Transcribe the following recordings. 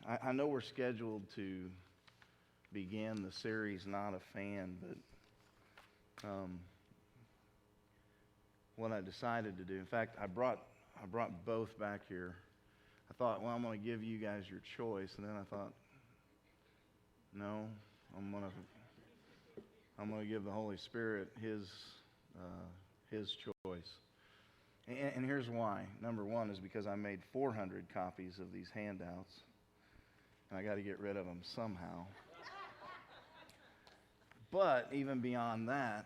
I know we're scheduled to begin the series Not a Fan, but what I decided to do, in fact, I brought both back here. I thought, well, I'm going to give you guys your choice, and then I thought, no, I'm going to give the Holy Spirit His choice. And here's why. Number one is because I made 400 copies of these handouts, and I got to get rid of them somehow. But even beyond that,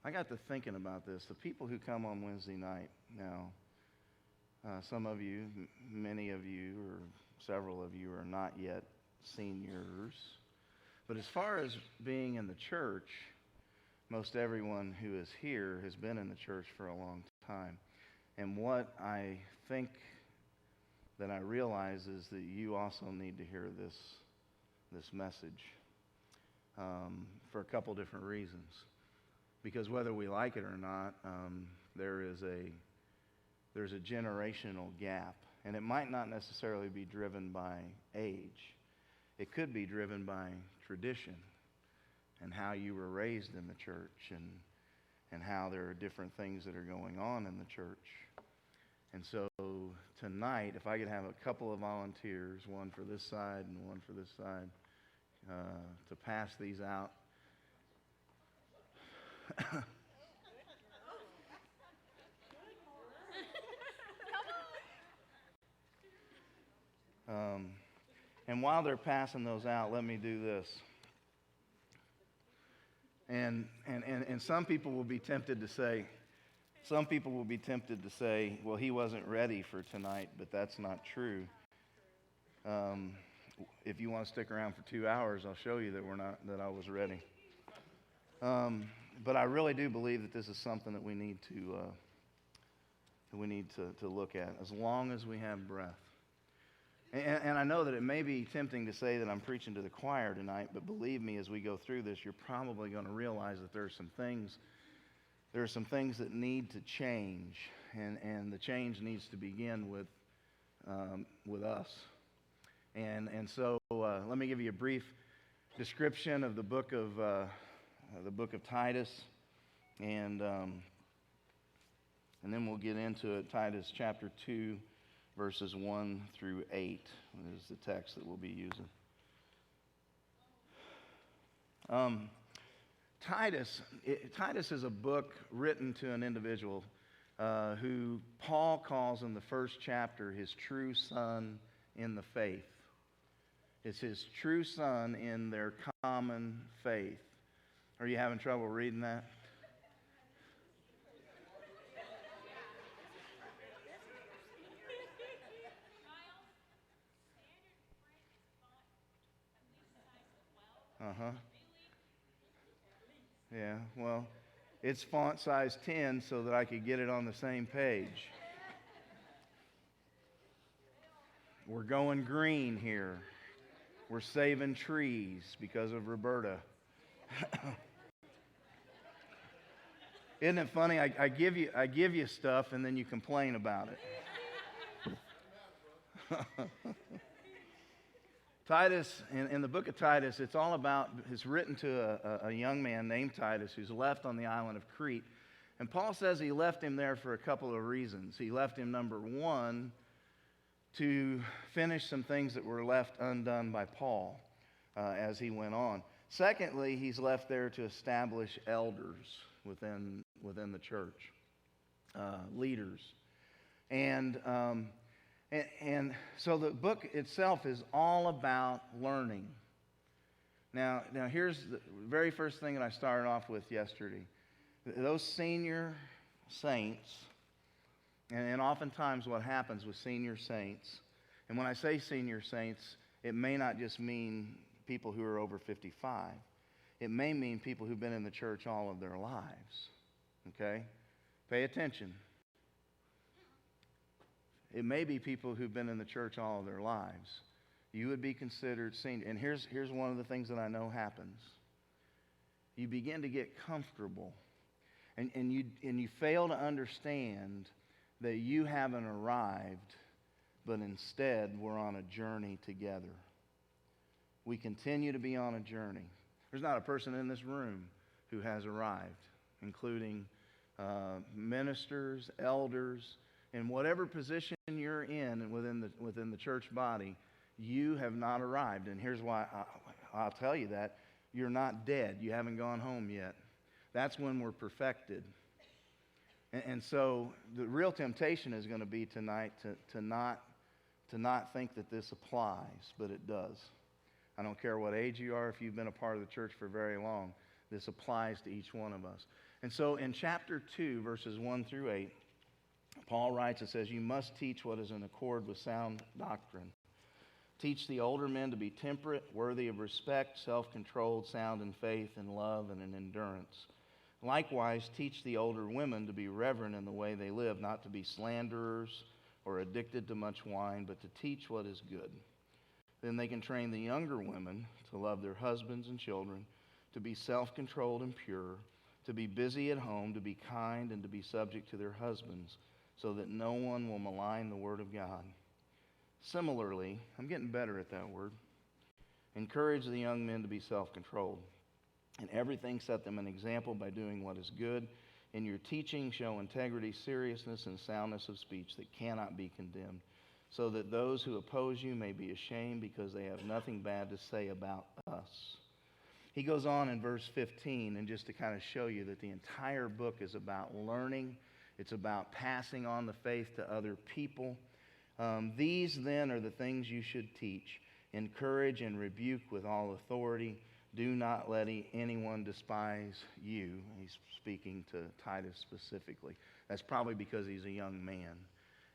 I got to thinking about this. The people who come on Wednesday night now, some of you, many of you, or several of you are not yet seniors. But as far as being in the church, most everyone who is here has been in the church for a long time. And what I think that I realize is that you also need to hear this message for a couple different reasons. Because whether we like it or not, there's a generational gap. And it might not necessarily be driven by age. It could be driven by tradition and how you were raised in the church and how there are different things that are going on in the church. And so tonight, if I could have a couple of volunteers, one for this side and one for this side, to pass these out. And while they're passing those out, let me do this. And some people will be tempted to say, well, he wasn't ready for tonight, but that's not true. If you want to stick around for 2 hours, I'll show you that I was ready. But I really do believe that this is something that we need to look at as long as we have breath. And I know that it may be tempting to say that I'm preaching to the choir tonight, but believe me, as we go through this, you're probably going to realize that there are some things that need to change, and the change needs to begin with us. And so let me give you a brief description of the book of Titus, and then we'll get into it. Titus chapter 2. Verses 1 through 8 is the text that we'll be using. Titus is a book written to an individual who Paul calls in the first chapter his true son in the faith. It's his true son in their common faith. Are you having trouble reading that? Yeah, well, it's font size 10 so that I could get it on the same page. We're going green here. We're saving trees because of Roberta. Isn't it funny? I give you stuff and then you complain about it. Titus, in the book of Titus, it's written to a young man named Titus who's left on the island of Crete. And Paul says he left him there for a couple of reasons. He left him, number one, to finish some things that were left undone by Paul as he went on. Secondly, he's left there to establish elders within the church, leaders. And so the book itself is all about learning. Now here's the very first thing that I started off with yesterday. Those senior saints, and oftentimes what happens with senior saints, and when I say senior saints, it may not just mean people who are over 55. It may mean people who've been in the church all of their lives. Okay? Pay attention. It may be people who've been in the church all of their lives. You would be considered senior. And here's one of the things that I know happens. You begin to get comfortable. And you fail to understand that you haven't arrived but instead we're on a journey together. We continue to be on a journey. There's not a person in this room who has arrived, including ministers, elders, in whatever position you're in within the church body. You have not arrived, and here's why I'll tell you that. You're not dead. You haven't gone home yet. That's when we're perfected. And so the real temptation is going to be tonight to not think that this applies, but it does. I don't care what age you are, if you've been a part of the church for very long, this applies to each one of us. And so in chapter 2, verses 1 through 8, Paul writes, it says, "You must teach what is in accord with sound doctrine. Teach the older men to be temperate, worthy of respect, self-controlled, sound in faith and love and in endurance. Likewise, teach the older women to be reverent in the way they live, not to be slanderers or addicted to much wine, but to teach what is good. Then they can train the younger women to love their husbands and children, to be self-controlled and pure, to be busy at home, to be kind, and to be subject to their husbands, so that no one will malign the word of God. Similarly," I'm getting better at that word, "encourage the young men to be self-controlled. In everything set them an example by doing what is good. In your teaching show integrity, seriousness, and soundness of speech that cannot be condemned, so that those who oppose you may be ashamed because they have nothing bad to say about us." He goes on in verse 15, and just to kind of show you that the entire book is about learning. It's about passing on the faith to other people. "These then are the things you should teach. Encourage and rebuke with all authority. Do not let anyone despise you." He's speaking to Titus specifically. That's probably because he's a young man.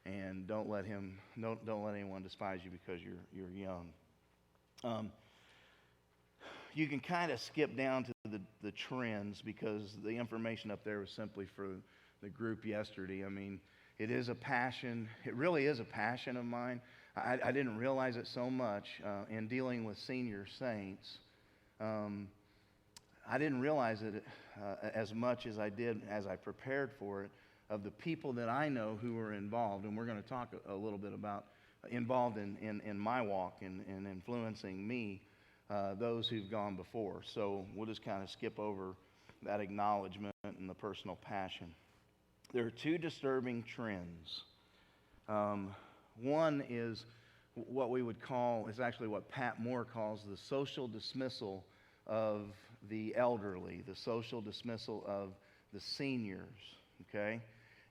And don't let anyone despise you because you're young. You can kind of skip down to the trends, because the information up there was simply for the group yesterday. I mean, it is a passion. It really is a passion of mine. I didn't realize it so much in dealing with senior saints. I didn't realize it as much as I did as I prepared for it, of the people that I know who were involved. And we're going to talk a little bit about involved in my walk and influencing me, those who've gone before. So we'll just kind of skip over that acknowledgement and the personal passion. There are two disturbing trends. One is what we would call, is actually what Pat Moore calls the social dismissal of the elderly, the social dismissal of the seniors, okay?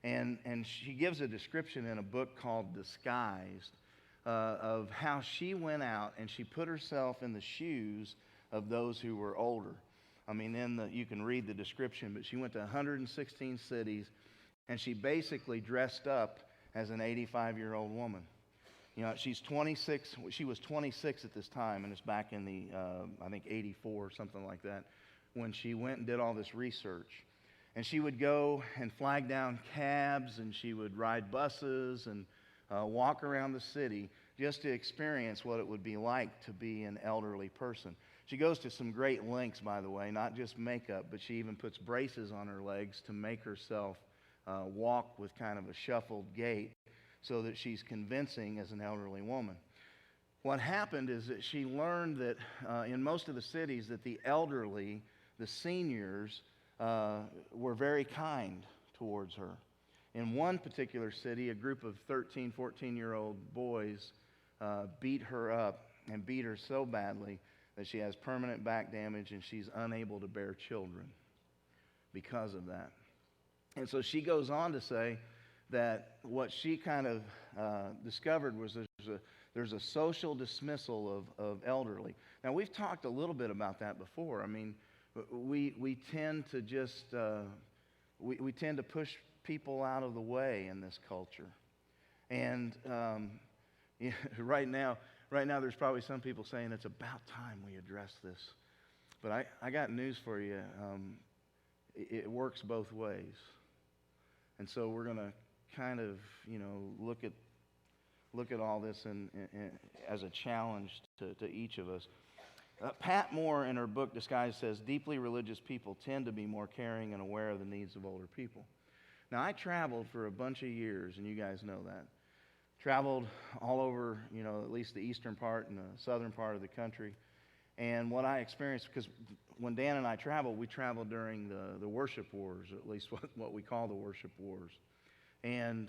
And she gives a description in a book called Disguised of how she went out and she put herself in the shoes of those who were older. I mean, you can read the description, but she went to 116 cities, and she basically dressed up as an 85-year-old woman. You know, she's 26. She was 26 at this time, and it's back in the, I think, 84 or something like that, when she went and did all this research. And she would go and flag down cabs, and she would ride buses and walk around the city just to experience what it would be like to be an elderly person. She goes to some great lengths, by the way, not just makeup, but she even puts braces on her legs to make herself walk with kind of a shuffled gait so that she's convincing as an elderly woman. What happened is that she learned that in most of the cities that the elderly, the seniors, were very kind towards her. In one particular city, a group of 13, 14-year-old boys beat her up and beat her so badly that she has permanent back damage and she's unable to bear children because of that. And so she goes on to say that what she kind of discovered was there's a social dismissal of elderly. Now, we've talked a little bit about that before. I mean, we tend to just, we tend to push people out of the way in this culture. And yeah, right now there's probably some people saying it's about time we address this. But I got news for you. It works both ways. And so we're going to kind of, look at all this as a challenge to each of us. Pat Moore, in her book Disguised, says deeply religious people tend to be more caring and aware of the needs of older people. Now, I traveled for a bunch of years, and you guys know that. traveled all over, at least the eastern part and the southern part of the country. And what I experienced, because when Dan and I traveled, we traveled during the worship wars, or at least what we call the worship wars. And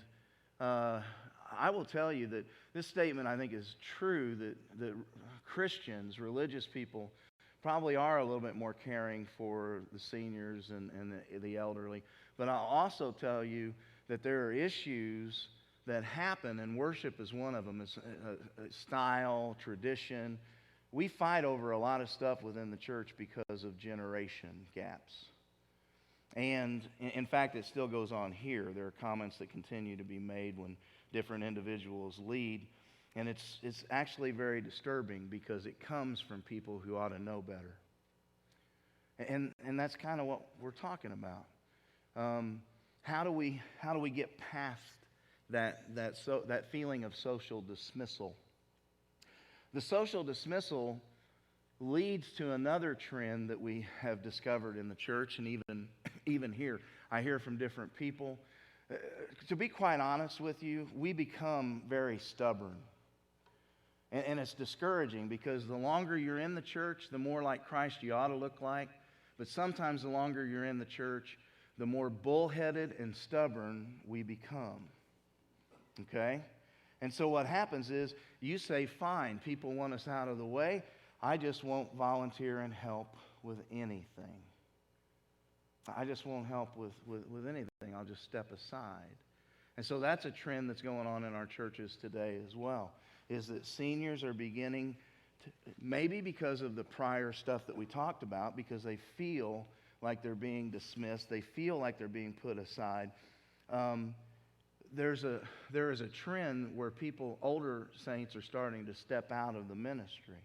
I will tell you that this statement, I think, is true, that Christians, religious people, probably are a little bit more caring for the seniors and the elderly. But I'll also tell you that there are issues that happen, and worship is one of them. It's style, tradition. We fight over a lot of stuff within the church because of generation gaps. And in fact, it still goes on here. There are comments that continue to be made when different individuals lead. And it's actually very disturbing because it comes from people who ought to know better. And that's kind of what we're talking about. How do we get past that feeling of social dismissal? The social dismissal leads to another trend that we have discovered in the church, and even here. I hear from different people. To be quite honest with you, we become very stubborn. And it's discouraging because the longer you're in the church, the more like Christ you ought to look like. But sometimes the longer you're in the church, the more bullheaded and stubborn we become. Okay? And so what happens is you say, fine, people want us out of the way. I just won't volunteer and help with anything. I just won't help with anything. I'll just step aside. And so that's a trend that's going on in our churches today as well, is that seniors are beginning to, maybe because of the prior stuff that we talked about, because they feel like they're being dismissed, they feel like they're being put aside. There is a trend where older saints are starting to step out of the ministry.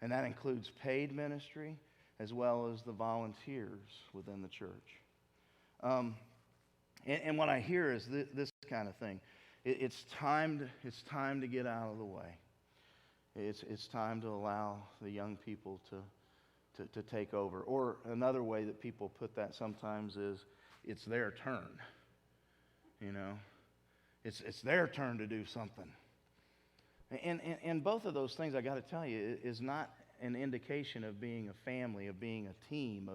And that includes paid ministry as well as the volunteers within the church. And what I hear is this kind of thing. It's time to get out of the way. It's time to allow the young people to take over. Or another way that people put that sometimes is it's their turn. It's their turn to do something. And both of those things, I got to tell you, is not an indication of being a family, of being a team,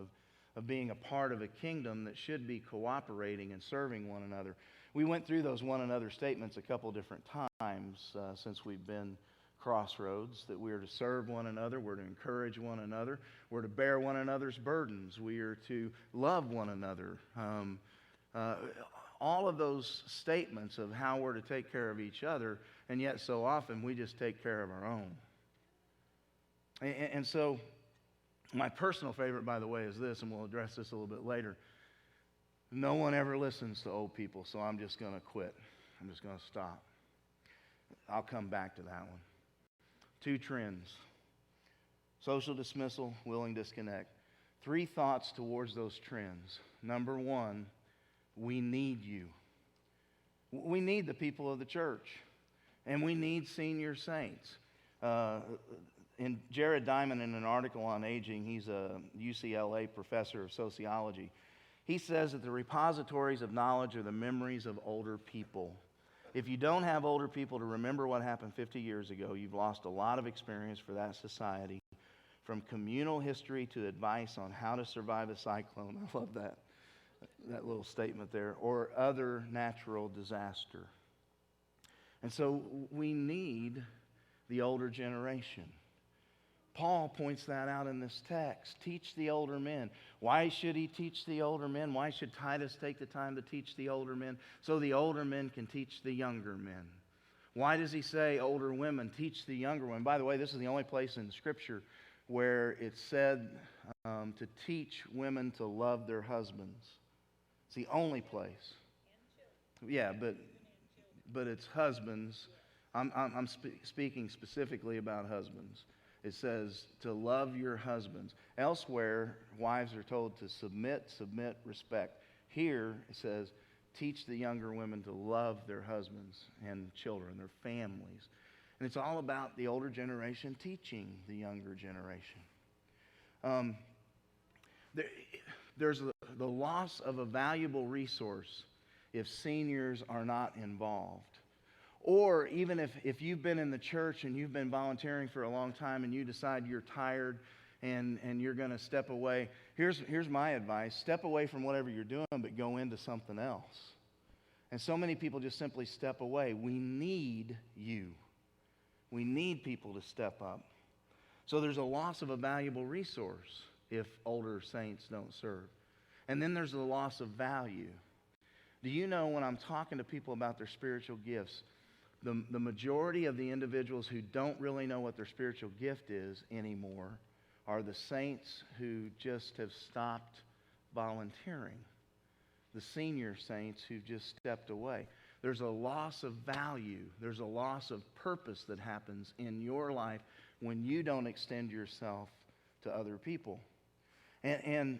of being a part of a kingdom that should be cooperating and serving one another. We went through those one another statements a couple different times since we've been CrossRoads, that we are to serve one another, we're to encourage one another, we're to bear one another's burdens, we are to love one another. All of those statements of how we're to take care of each other, and yet so often we just take care of our own. And so my personal favorite, by the way, is this, and we'll address this a little bit later. No one ever listens to old people, so I'm just going to quit. I'm just going to stop. I'll come back to that one. 2 trends. Social dismissal, willing disconnect. 3 thoughts towards those trends. Number 1, we need you. We need the people of the church. And we need senior saints. In Jared Diamond, in an article on aging, he's a UCLA professor of sociology. He says that the repositories of knowledge are the memories of older people. If you don't have older people to remember what happened 50 years ago, you've lost a lot of experience for that society, from communal history to advice on how to survive a cyclone. I love that little statement there, or other natural disaster. And so we need the older generation. Paul points that out in this text. Teach the older men. Why should he teach the older men? Why should Titus take the time to teach the older men? So the older men can teach the younger men. Why does he say older women teach the younger women? By the way, this is the only place in Scripture where it's said to teach women to love their husbands. It's the only place. Yeah, but it's husbands. I'm speaking specifically about husbands. It says to love your husbands. Elsewhere, wives are told to submit, respect. Here, it says teach the younger women to love their husbands and children, their families. And it's all about the older generation teaching the younger generation. There's the loss of a valuable resource if seniors are not involved. Or even if you've been in the church and you've been volunteering for a long time and you decide you're tired and you're going to step away, here's my advice. Step away from whatever you're doing, but go into something else. And so many people just simply step away. We need you. We need people to step up. So there's a loss of a valuable resource if older saints don't serve. And then there's the loss of value. Do you know, when I'm talking to people about their spiritual gifts, the majority of the individuals who don't really know what their spiritual gift is anymore are the saints who just have stopped volunteering. The senior saints who've just stepped away. There's a loss of value. There's a loss of purpose that happens in your life when you don't extend yourself to other people. And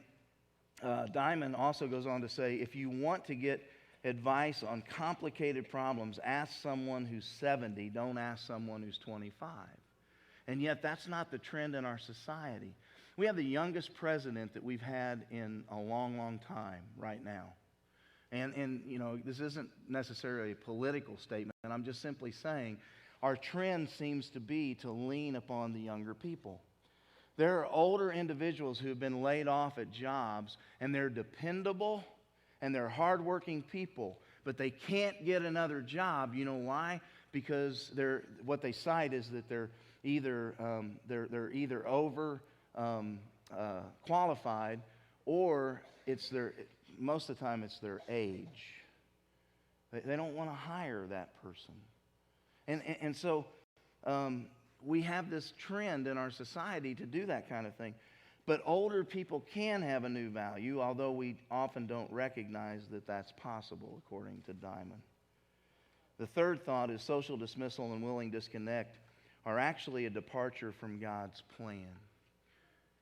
Diamond also goes on to say, if you want to get advice on complicated problems, ask someone who's 70. Don't ask someone who's 25. And yet that's not the trend in our society. We have the youngest president that we've had in a long, long time right now. And you know, this isn't necessarily a political statement. I'm just simply saying our trend seems to be to lean upon the younger people. There are older individuals who have been laid off at jobs, and they're dependable and they're hardworking people, but they can't get another job. You know why? Because what they cite is that they're either over qualified, or most of the time it's their age. They don't want to hire that person. And so we have this trend in our society to do that kind of thing. But older people can have a new value, although we often don't recognize that that's possible, according to Diamond. The third thought is social dismissal and willing disconnect are actually a departure from God's plan.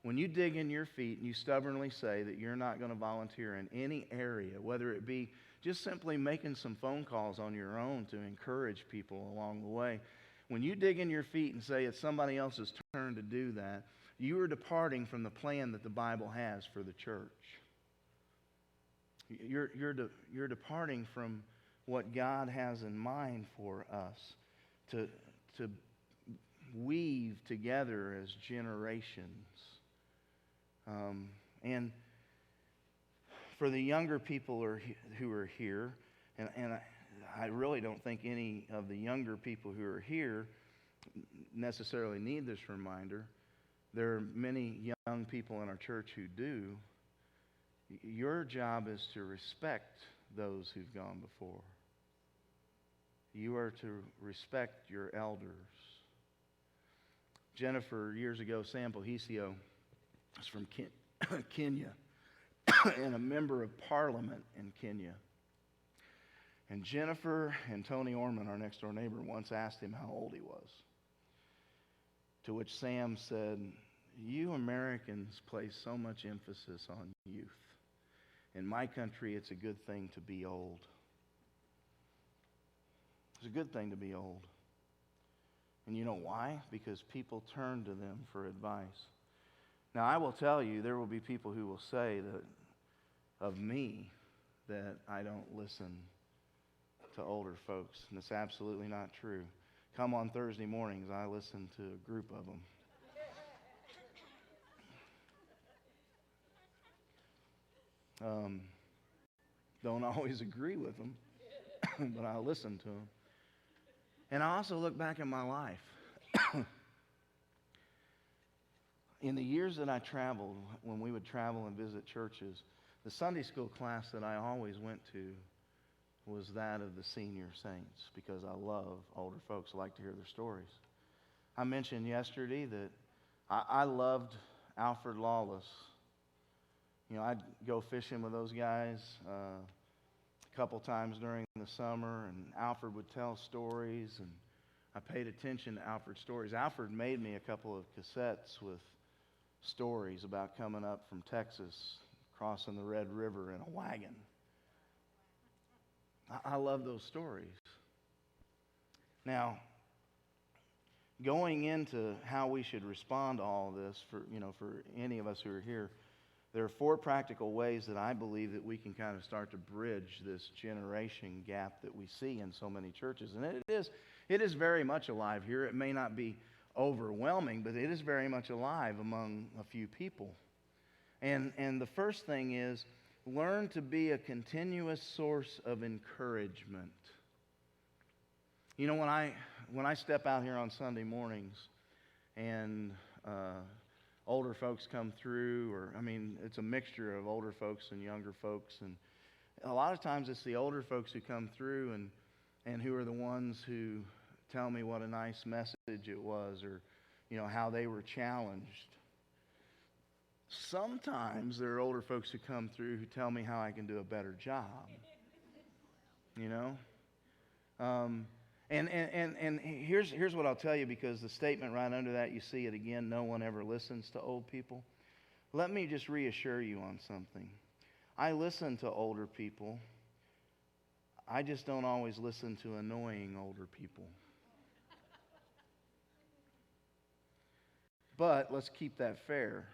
When you dig in your feet and you stubbornly say that you're not going to volunteer in any area, whether it be just simply making some phone calls on your own to encourage people along the way, when you dig in your feet and say it's somebody else's turn to do that, you are departing from the plan that the Bible has for the church. You're departing from what God has in mind for us to weave together as generations. And for the younger people who are here, and I really don't think any of the younger people who are here necessarily need this reminder. There are many young people in our church who do. Your job is to respect those who've gone before. You are to respect your elders. Jennifer, years ago, Sam Bohicio, is from Kenya and a member of Parliament in Kenya. And Jennifer and Tony Orman, our next door neighbor, once asked him how old he was. To which Sam said, "You Americans place so much emphasis on youth. In my country, it's a good thing to be old." It's a good thing to be old. And you know why? Because people turn to them for advice. Now, I will tell you, there will be people who will say that of me that I don't listen to older folks. And it's absolutely not true. Come on Thursday mornings, I listen to a group of them. Don't always agree with them, but I listen to them. And I also look back at my life. In the years that I traveled, when we would travel and visit churches, the Sunday school class that I always went to was that of the senior saints, because I love older folks. I like to hear their stories. I mentioned yesterday that I loved Alfred Lawless. You know, I'd go fishing with those guys a couple times during the summer, and Alfred would tell stories, and I paid attention to Alfred's stories. Alfred made me a couple of cassettes with stories about coming up from Texas, crossing the Red River in a wagon. I love those stories. Now, going into how we should respond to all of this, for any of us who are here, there are 4 practical ways that I believe that we can kind of start to bridge this generation gap that we see in so many churches. And it is very much alive here. It may not be overwhelming, but it is very much alive among a few people. And the first thing is, learn to be a continuous source of encouragement. You know, when I step out here on Sunday mornings and older folks come through, it's a mixture of older folks and younger folks, and a lot of times it's the older folks who come through and who are the ones who tell me what a nice message it was, or how they were challenged. Sometimes there are older folks who come through who tell me how I can do a better job. And here's what I'll tell you, because the statement right under that, you see it again, no one ever listens to old people. Let me just reassure you on something. I listen to older people. I just don't always listen to annoying older people. But let's keep that fair.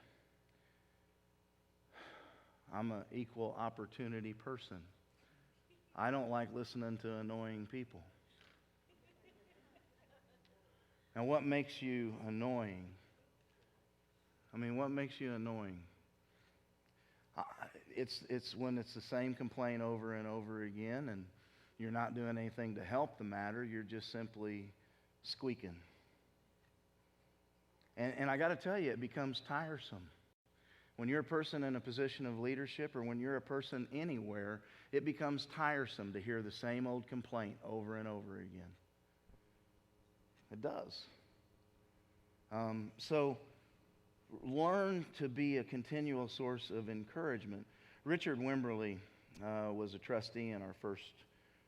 I'm an equal opportunity person. I don't like listening to annoying people. Now, what makes you annoying? What makes you annoying? It's when it's the same complaint over and over again, and you're not doing anything to help the matter. You're just simply squeaking. And I got to tell you, it becomes tiresome. When you're a person in a position of leadership, or when you're a person anywhere, it becomes tiresome to hear the same old complaint over and over again. It does. So learn to be a continual source of encouragement. Richard Wimberly was a trustee in our first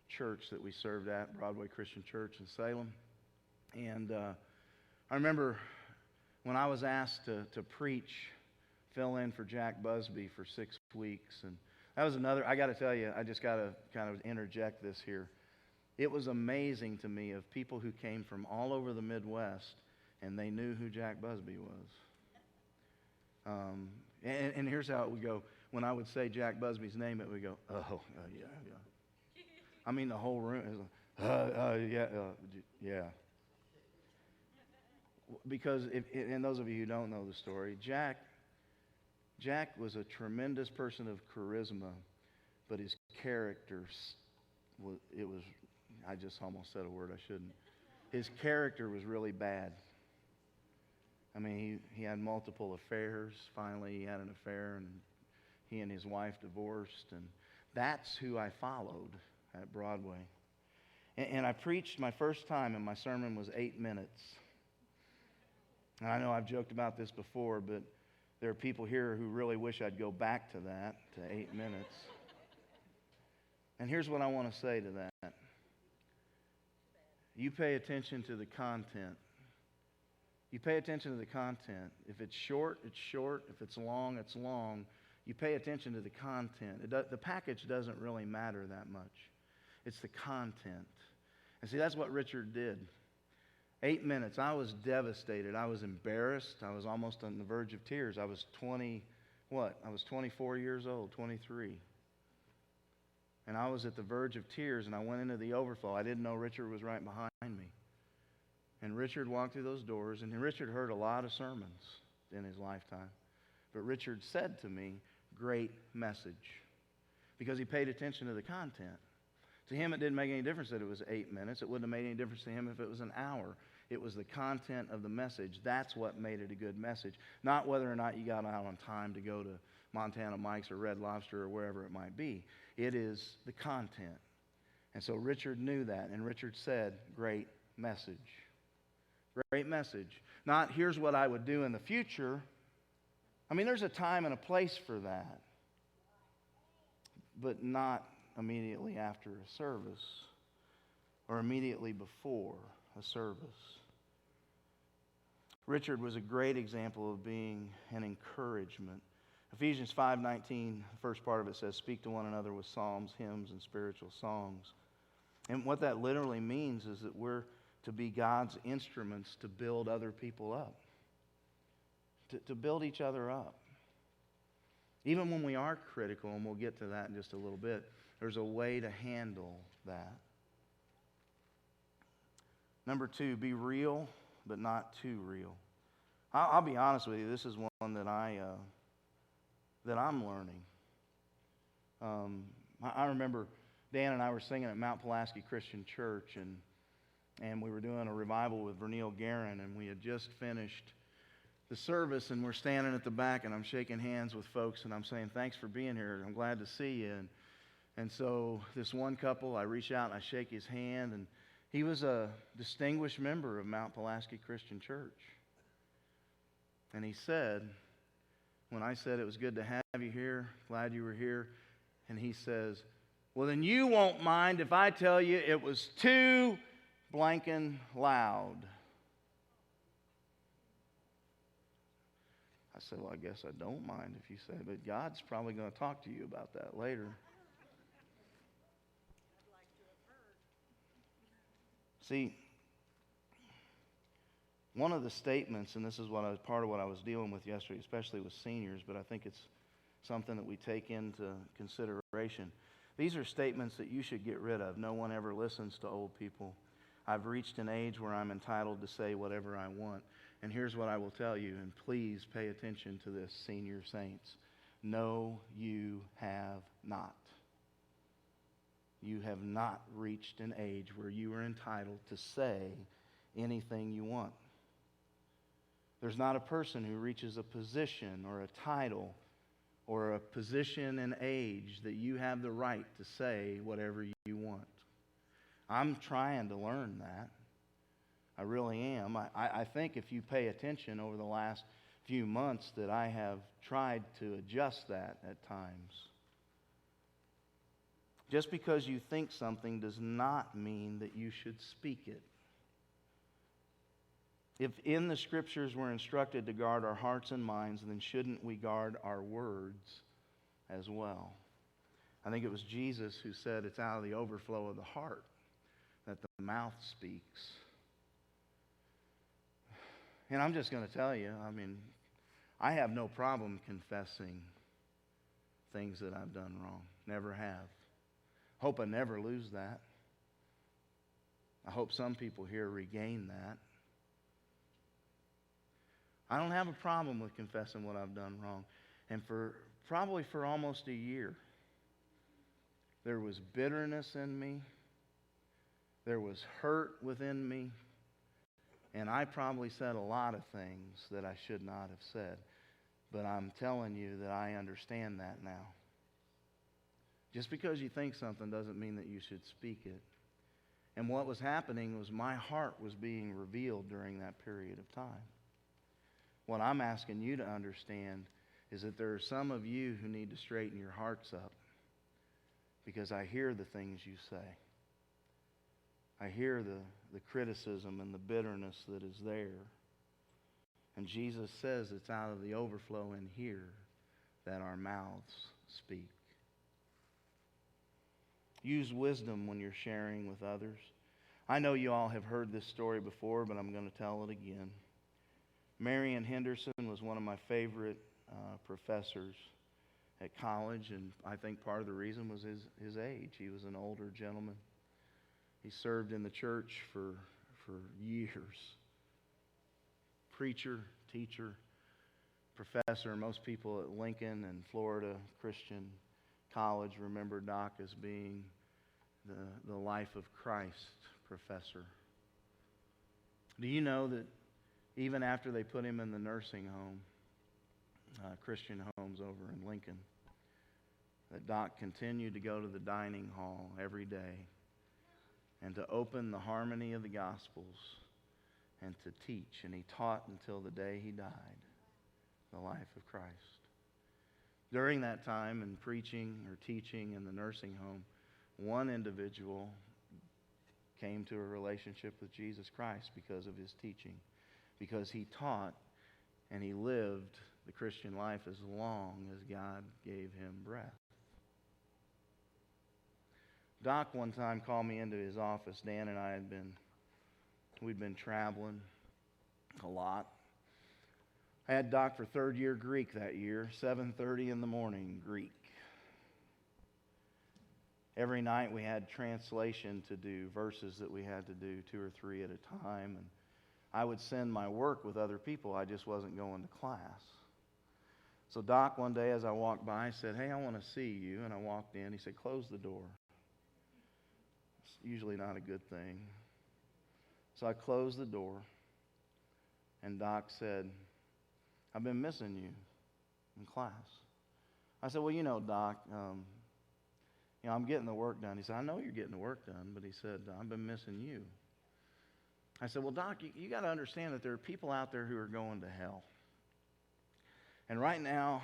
church that we served at, Broadway Christian Church in Salem. And I remember when I was asked to fill in for Jack Busby for 6 weeks. And that was another, I got to tell you, I just got to kind of interject this here. It was amazing to me of people who came from all over the Midwest, and they knew who Jack Busby was. And here's how it would go. When I would say Jack Busby's name, it would go, yeah. The whole room is yeah. Because, and those of you who don't know the story, Jack was a tremendous person of charisma, but his character, I just almost said a word I shouldn't. His character was really bad. He had multiple affairs. Finally, he had an affair, and he and his wife divorced, and that's who I followed at Broadway. And I preached my first time, and my sermon was 8 minutes. And I know I've joked about this before, but there are people here who really wish I'd go back to that, to 8 minutes. And here's what I want to say to that. You pay attention to the content. You pay attention to the content. If it's short, it's short. If it's long, it's long. You pay attention to the content. The package doesn't really matter that much. It's the content. And see, that's what Richard did. 8 minutes. I was devastated. I was embarrassed. I was almost on the verge of tears. I was 24 years old, 23. And I was at the verge of tears, and I went into the overflow. I didn't know Richard was right behind me. And Richard walked through those doors, and Richard heard a lot of sermons in his lifetime. But Richard said to me, great message. Because he paid attention to the content. To him, it didn't make any difference that it was 8 minutes. It wouldn't have made any difference to him if it was an hour. It was the content of the message. That's what made it a good message. Not whether or not you got out on time to go to Montana Mike's or Red Lobster or wherever it might be. It is the content. And so Richard knew that, and Richard said, great message. Great message. Not, here's what I would do in the future. There's a time and a place for that. But not immediately after a service or immediately before a service. Richard was a great example of being an encouragement. Ephesians 5:19, the first part of it says, speak to one another with psalms, hymns, and spiritual songs. And what that literally means is that we're to be God's instruments to build other people up, to build each other up. Even when we are critical, and we'll get to that in just a little bit, there's a way to handle that. Number 2, be real, but not too real. I'll be honest with you. This is one that I'm learning. I remember Dan and I were singing at Mount Pulaski Christian Church, and we were doing a revival with Vernil Guerin, and we had just finished the service, and we're standing at the back, and I'm shaking hands with folks, and I'm saying, thanks for being here. I'm glad to see you. And so this one couple, I reach out and I shake his hand, and he was a distinguished member of Mount Pulaski Christian Church. And he said, when I said it was good to have you here, glad you were here, and he says, well, then you won't mind if I tell you it was too blanking loud. I said, well, I guess I don't mind if you say, but God's probably going to talk to you about that later. See, one of the statements, and this is part of what I was dealing with yesterday, especially with seniors, but I think it's something that we take into consideration. These are statements that you should get rid of. No one ever listens to old people. I've reached an age where I'm entitled to say whatever I want. And here's what I will tell you, and please pay attention to this, senior saints. No, you have not. You have not reached an age where you are entitled to say anything you want. There's not a person who reaches a position or a title or a position in age that you have the right to say whatever you want. I'm trying to learn that. I really am. I think if you pay attention over the last few months that I have tried to adjust that at times. Just because you think something does not mean that you should speak it. If in the Scriptures we're instructed to guard our hearts and minds, then shouldn't we guard our words as well? I think it was Jesus who said it's out of the overflow of the heart that the mouth speaks. And I'm just going to tell you, I have no problem confessing things that I've done wrong. Never have. Hope I never lose that. I hope some people here regain that. I don't have a problem with confessing what I've done wrong. And probably for almost a year, there was bitterness in me. There was hurt within me. And I probably said a lot of things that I should not have said. But I'm telling you that I understand that now. Just because you think something doesn't mean that you should speak it. And what was happening was my heart was being revealed during that period of time. What I'm asking you to understand is that there are some of you who need to straighten your hearts up, because I hear the things you say. I hear the criticism and the bitterness that is there. And Jesus says it's out of the overflow in here that our mouths speak. Use wisdom when you're sharing with others. I know you all have heard this story before, but I'm going to tell it again. Marion Henderson was one of my favorite professors at college, and I think part of the reason was his age. He was an older gentleman. He served in the church for years. Preacher, teacher, professor. Most people at Lincoln and Florida Christian College remember Doc as being the Life of Christ professor. Do you know that even after they put him in the nursing home, Christian homes over in Lincoln, that Doc continued to go to the dining hall every day and to open the harmony of the Gospels and to teach. And he taught until the day he died, the life of Christ. During that time in preaching or teaching in the nursing home, one individual came to a relationship with Jesus Christ because of his teaching, because he taught and he lived the Christian life as long as God gave him breath. Doc one time called me into his office. Dan and I we'd been traveling a lot. I had Doc for third year Greek that year, 7:30 in the morning, Greek. Every night we had translation to do, verses that we had to do 2 or 3 at a time. And I would send my work with other people. I just wasn't going to class. So Doc, one day as I walked by, said, "Hey, I want to see you." And I walked in. He said, "Close the door." It's usually not a good thing. So I closed the door. And Doc said, "I've been missing you in class." I said, "Well, Doc, I'm getting the work done." He said, "I know you're getting the work done," but he said, "I've been missing you." I said, "Well, Doc, you got to understand that there are people out there who are going to hell. And right now,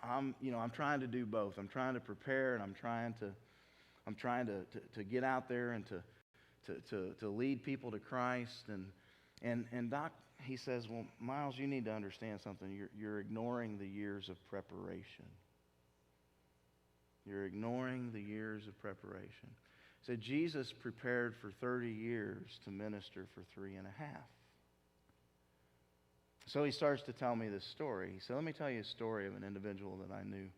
I'm trying to do both. I'm trying to prepare, and I'm trying to get out there and to lead people to Christ." And Doc, he says, "Well, Miles, you need to understand something. You're ignoring the years of preparation. You're ignoring the years of preparation." He said, "Jesus prepared for 30 years to minister for 3.5. So he starts to tell me this story. He said, "Let me tell you a story of an individual that I knew."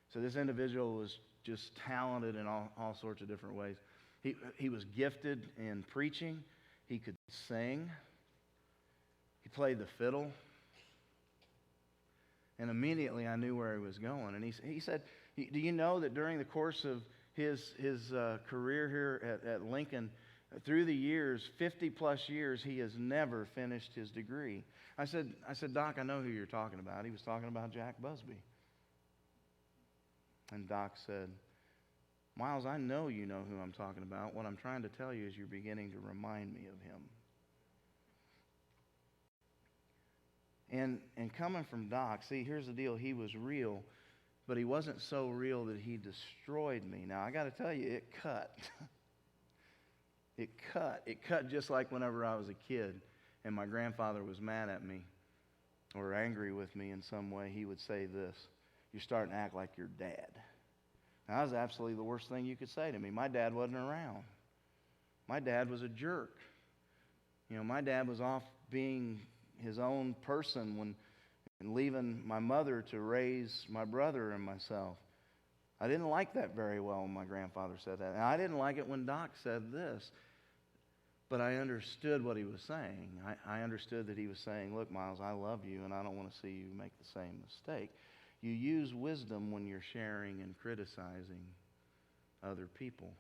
So this individual was just talented in all sorts of different ways. He was gifted in preaching. He could sing. He played the fiddle. And immediately I knew where he was going. And he said, "Do you know that during the course of his career here at Lincoln, through the years, 50 plus years, he has never finished his degree?" I said, "Doc, I know who you're talking about." He was talking about Jack Busby. And Doc said, "Miles, I know you know who I'm talking about. What I'm trying to tell you is you're beginning to remind me of him." And coming from Doc, see, here's the deal. He was real, but he wasn't so real that he destroyed me. Now, I got to tell you, it cut. It cut. It cut just like whenever I was a kid and my grandfather was mad at me or angry with me in some way. He would say this: "You're starting to act like your dad." Now, that was absolutely the worst thing you could say to me. My dad wasn't around. My dad was a jerk. My dad was off being his own person and leaving my mother to raise my brother and myself. I didn't like that very well when my grandfather said that. And I didn't like it when Doc said this. But I understood what he was saying. I understood that he was saying, "Look, Miles, I love you, and I don't want to see you make the same mistake." You use wisdom when you're sharing and criticizing other people.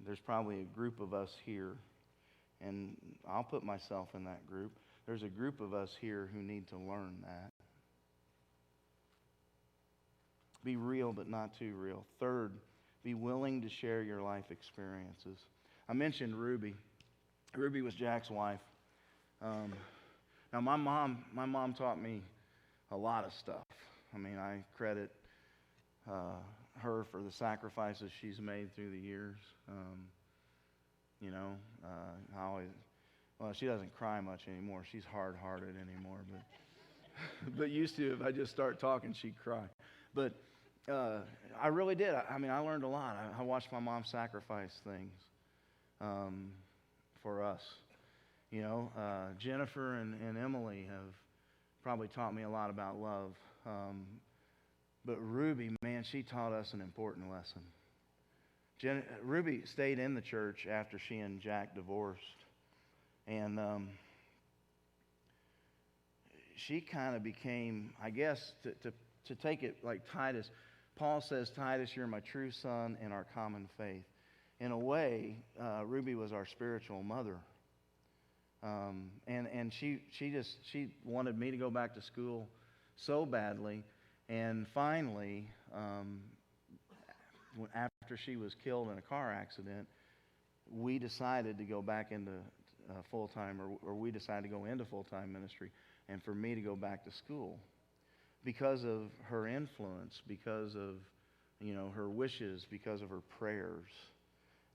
There's probably a group of us here, and I'll put myself in that group. There's a group of us here who need to learn that. Be real, but not too real. Third, be willing to share your life experiences. I mentioned Ruby. Ruby was Jack's wife. Now, my mom taught me a lot of stuff. I mean, I credit her for the sacrifices she's made through the years. She doesn't cry much anymore. She's hard-hearted anymore. But used to, if I just start talking, she'd cry. But I really did. I learned a lot. I watched my mom sacrifice things for us. Jennifer and Emily have probably taught me a lot about love. But Ruby, man, she taught us an important lesson. Ruby stayed in the church after she and Jack divorced. And she kind of became, I guess, to take it like Titus, Paul says, "Titus, you're my true son in our common faith." In a way, Ruby was our spiritual mother. And she wanted me to go back to school so badly. And finally, after she was killed in a car accident, we decided to go back into full-time, or we decided to go into full-time ministry, and for me to go back to school because of her influence, because of her wishes, because of her prayers.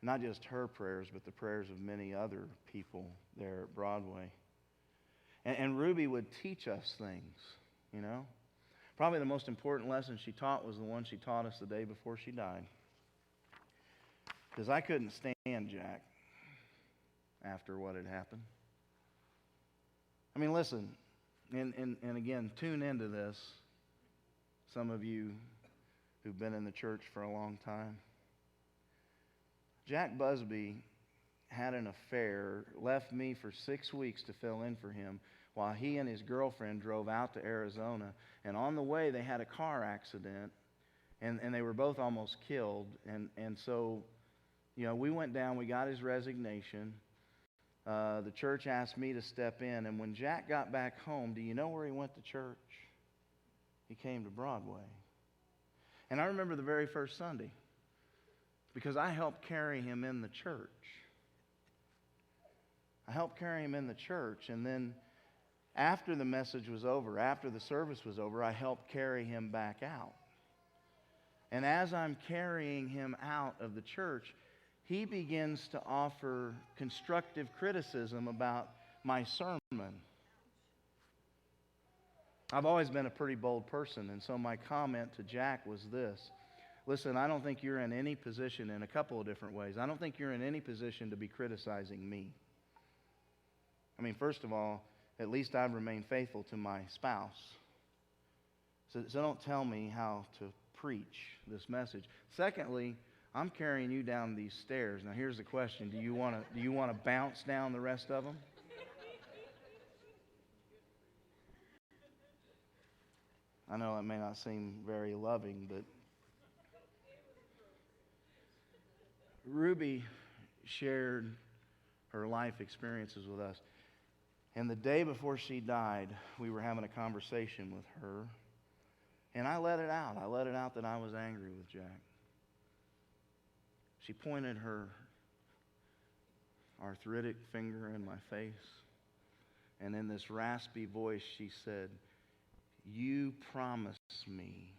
Not just her prayers, but the prayers of many other people there at Broadway. And Ruby would teach us things, Probably the most important lesson she taught was the one she taught us the day before she died. Because I couldn't stand Jack after what had happened. I mean, listen, and again, tune into this, some of you who've been in the church for a long time. Jack Busby had an affair, left me for 6 weeks to fill in for him while he and his girlfriend drove out to Arizona. And on the way, they had a car accident, and they were both almost killed. And so, we went down, we got his resignation. The church asked me to step in, and when Jack got back home, do you know where he went to church? He came to Broadway. And I remember the very first Sunday, because I helped carry him in the church. I helped carry him in the church, and then after the message was over, after the service was over, I helped carry him back out. And as I'm carrying him out of the church, he begins to offer constructive criticism about my sermon. I've always been a pretty bold person, and so my comment to Jack was this. Listen, I don't think you're in any position, in a couple of different ways, I don't think you're in any position to be criticizing me. I mean, first of all, at least I've remained faithful to my spouse. So don't tell me how to preach this message. Secondly, I'm carrying you down these stairs. Now here's the question. Do you want to bounce down the rest of them? I know it may not seem very loving, but Ruby shared her life experiences with us. And the day before she died, we were having a conversation with her. And I let it out. I let it out that I was angry with Jack. She pointed her arthritic finger in my face. And in this raspy voice, she said, "You promise me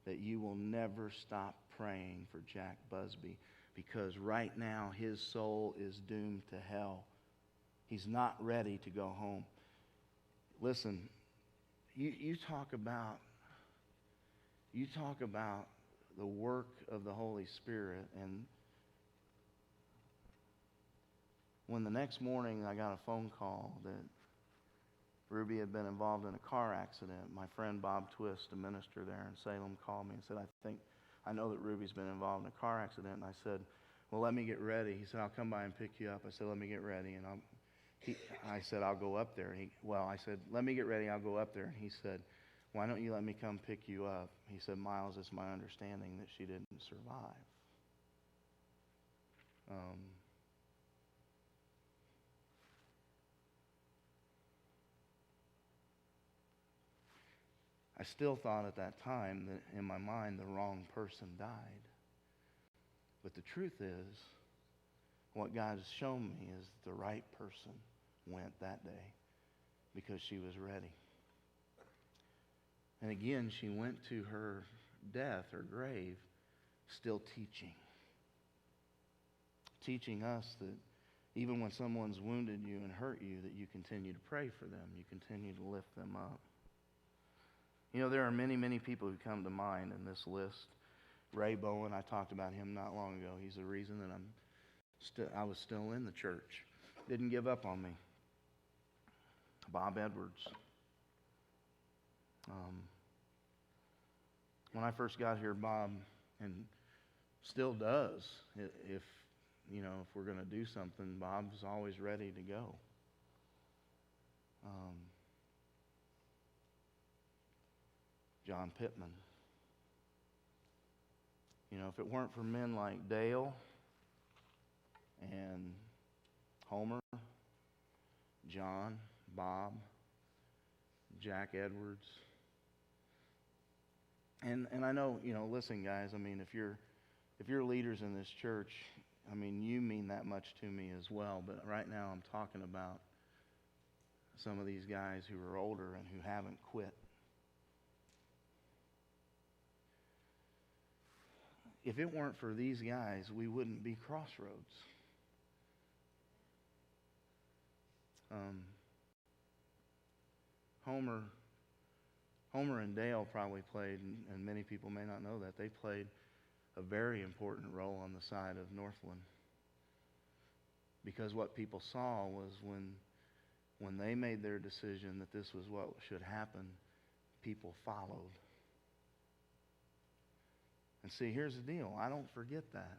that you will never stop praying for Jack Busby, because right now his soul is doomed to hell. He's not ready to go home." Listen, you talk about the work of the Holy Spirit. And when the next morning I got a phone call that Ruby had been involved in a car accident, my friend Bob Twist, a minister there in Salem, called me and said, I know that Ruby's been involved in a car accident. And I said, well, let me get ready. He said, I'll come by and pick you up. I said, let me get ready. And I said, I'll go up there. I said, let me get ready. I'll go up there. And he said, why don't you let me come pick you up? He said, Miles, it's my understanding that she didn't survive. I still thought at that time that in my mind the wrong person died. But the truth is, what God has shown me is the right person went that day because she was ready. And again, she went to her death, her grave, still teaching. Teaching us that even when someone's wounded you and hurt you, that you continue to pray for them. You continue to lift them up. There are many, many people who come to mind in this list. Ray Bowen, I talked about him not long ago. He's the reason that I was still in the church. Didn't give up on me. Bob Edwards. When I first got here, Bob, and still does, if we're going to do something, Bob's always ready to go. John Pittman. If it weren't for men like Dale and Homer, John, Bob, Jack Edwards, and I know, listen, guys, I mean, if you're leaders in this church, I mean, you mean that much to me as well, but right now I'm talking about some of these guys who are older and who haven't quit. If it weren't for these guys, we wouldn't be CrossRoads. Homer and Dale probably played, and many people may not know that, they played a very important role on the side of Northland. Because what people saw was when when they made their decision that this was what should happen, people followed. And see, here's the deal. I don't forget that.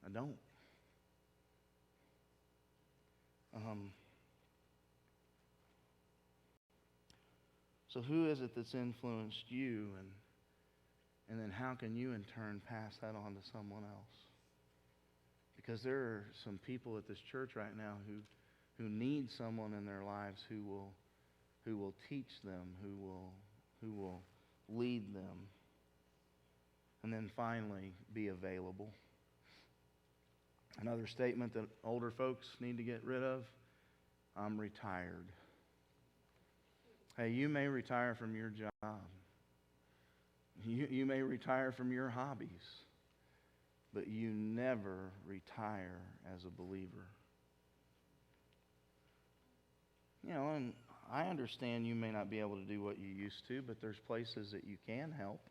I don't. So who is it that's influenced you, and then how can you in turn pass that on to someone else? Because there are some people at this church right now who need someone in their lives who will teach them, who will lead them, and then finally be available. Another statement that older folks need to get rid of: I'm retired. Hey, you may retire from your job. You may retire from your hobbies. But you never retire as a believer. You know, and I understand you may not be able to do what you used to, but there's places that you can help.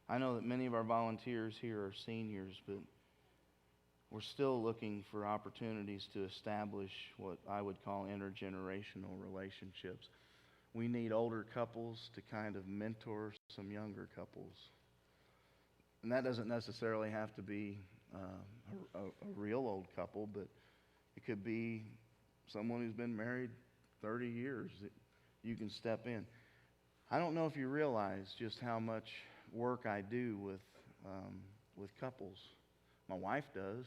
I know that many of our volunteers here are seniors, but we're still looking for opportunities to establish what I would call intergenerational relationships. We need older couples to kind of mentor some younger couples. And that doesn't necessarily have to be a real old couple, but it could be someone who's been married 30 years that you can step in. I don't know if you realize just how much work I do with couples. My wife does.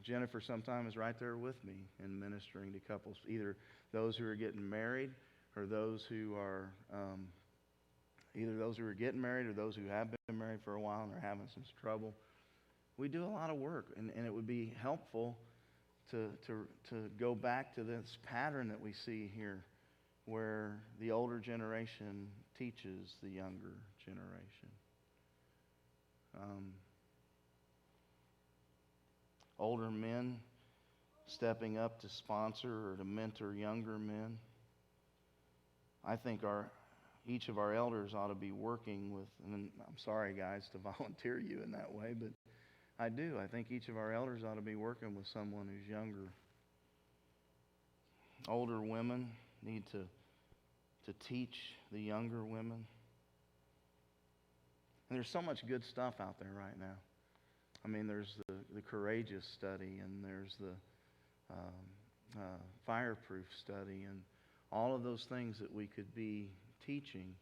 Jennifer sometimes is right there with me in ministering to couples, either those who are getting married or those who are either those who are getting married or those who have been married for a while and are having some trouble. We do a lot of work, and it would be helpful to go back to this pattern that we see here, where the older generation teaches the younger generation. Older men stepping up to sponsor or to mentor younger men. I think each of our elders ought to be working with, and I'm sorry guys to volunteer you in that way, but I do. I think each of our elders ought to be working with someone who's younger. Older women need to teach the younger women. And there's so much good stuff out there right now. I mean, there's the courageous study, and there's the fireproof study, and all of those things that we could be teaching.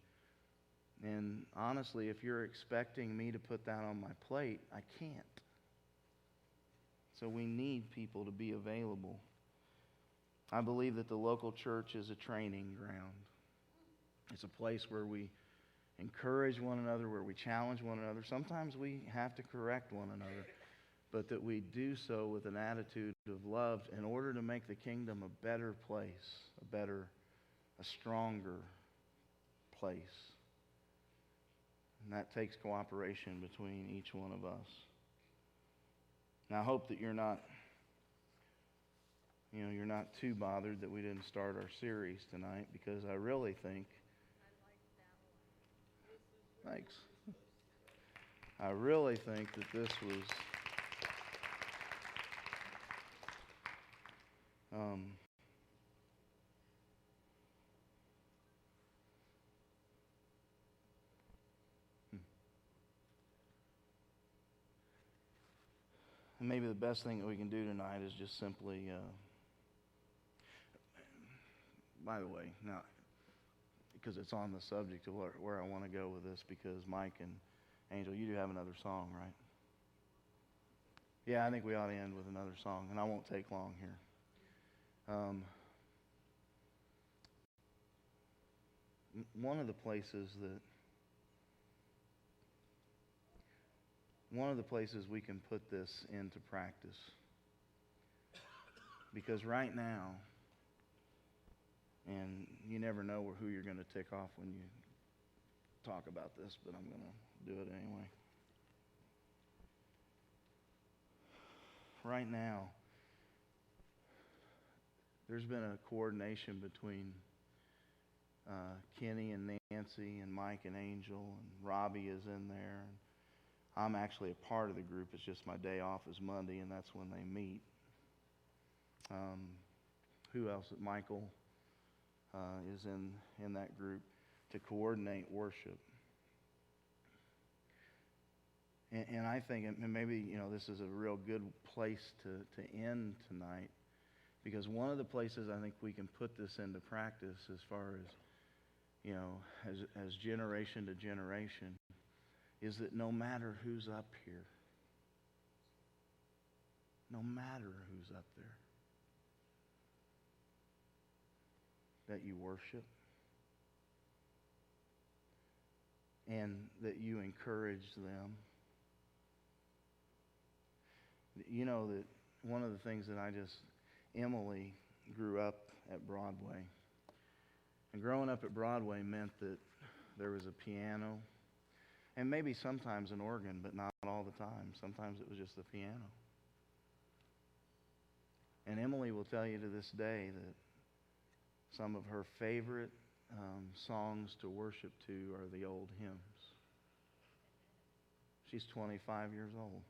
And honestly, if you're expecting me to put that on my plate, I can't. So we need people to be available. I believe that the local church is a training ground. It's a place where we encourage one another, where we challenge one another. Sometimes we have to correct one another, but that we do so with an attitude of love in order to make the kingdom a better place, a stronger place. And that takes cooperation between each one of us. Now, I hope that you're not too bothered that we didn't start our series tonight, because I really think... Thanks. I really think that this was and maybe the best thing that we can do tonight is just simply by the way, now, because it's on the subject of where I want to go with this, because Mike and Angel, you do have another song, right? Yeah, I think we ought to end with another song, and I won't take long here. One of the places we can put this into practice, because right now, and you never know who you're going to tick off when you talk about this, but I'm going to do it anyway. Right now, there's been a coordination between Kenny and Nancy and Mike and Angel, and Robbie is in there. And I'm actually a part of the group. It's just my day off is Monday, and that's when they meet. Who else? Michael is in that group to coordinate worship. And I think, and maybe, this is a real good place to end tonight, because one of the places I think we can put this into practice as far as, as generation to generation, is that no matter who's up here, no matter who's up there, that you worship and that you encourage them. You know that one of the things that Emily grew up at Broadway. And growing up at Broadway meant that there was a piano and maybe sometimes an organ, but not all the time. Sometimes it was just the piano. And Emily will tell you to this day that some of her favorite songs to worship to are the old hymns. She's 25 years old.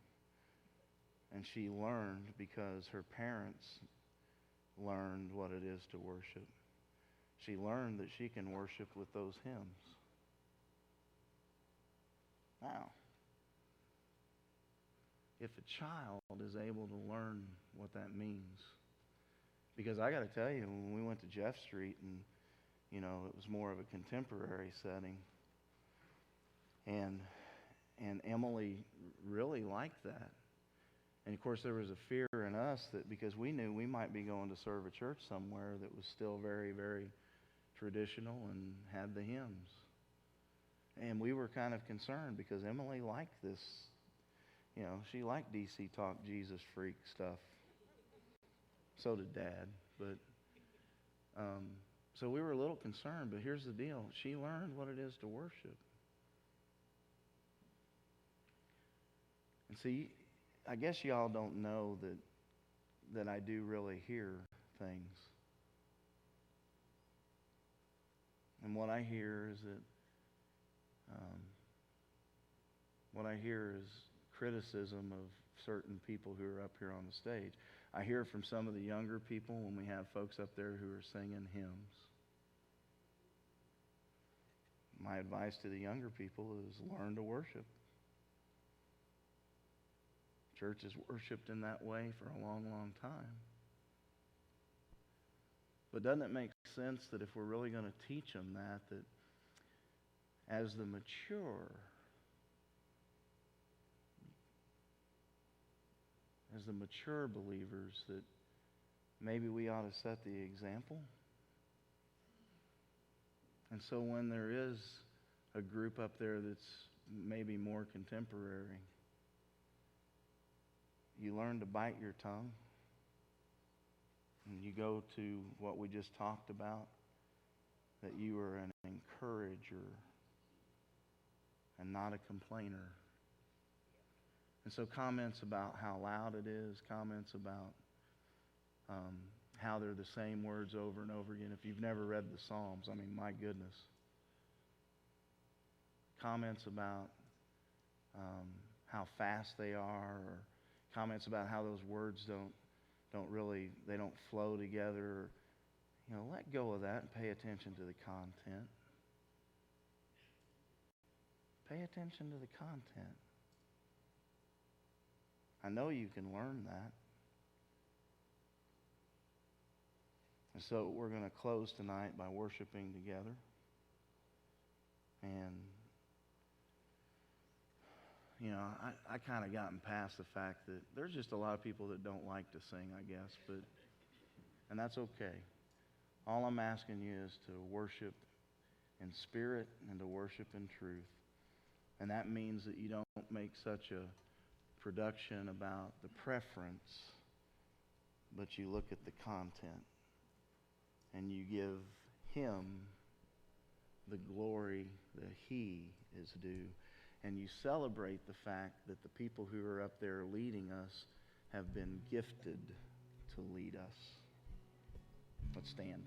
And she learned because her parents learned what it is to worship. She learned that she can worship with those hymns. Now, if a child is able to learn what that means, because I got to tell you, when we went to Jeff Street and, it was more of a contemporary setting, and Emily really liked that. And of course, there was a fear in us that because we knew we might be going to serve a church somewhere that was still very, very traditional and had the hymns. And we were kind of concerned because Emily liked this. She liked DC Talk, Jesus Freak stuff. So did Dad. But so we were a little concerned. But here's the deal. She learned what it is to worship. And see, I guess y'all don't know that I do really hear things. And what I hear is that criticism of certain people who are up here on the stage. I hear from some of the younger people when we have folks up there who are singing hymns. My advice to the younger people is learn to worship. Church has worshiped in that way for a long, long time. But doesn't it make sense that if we're really going to teach them that as the mature believers, that maybe we ought to set the example? And so when there is a group up there that's maybe more contemporary, you learn to bite your tongue. And you go to what we just talked about, that you are an encourager and not a complainer. And so comments about how loud it is, comments about how they're the same words over and over again. If you've never read the Psalms, my goodness. Comments about how fast they are, or comments about how those words they don't flow together. Let go of that and pay attention to the content. Pay attention to the content. I know you can learn that. And so we're going to close tonight by worshiping together. And I kind of gotten past the fact that there's just a lot of people that don't like to sing, I guess, and that's okay. All I'm asking you is to worship in spirit and to worship in truth. And that means that you don't make such a production about the preference, but you look at the content and you give Him the glory that He is due. And you celebrate the fact that the people who are up there leading us have been gifted to lead us. Let's stand.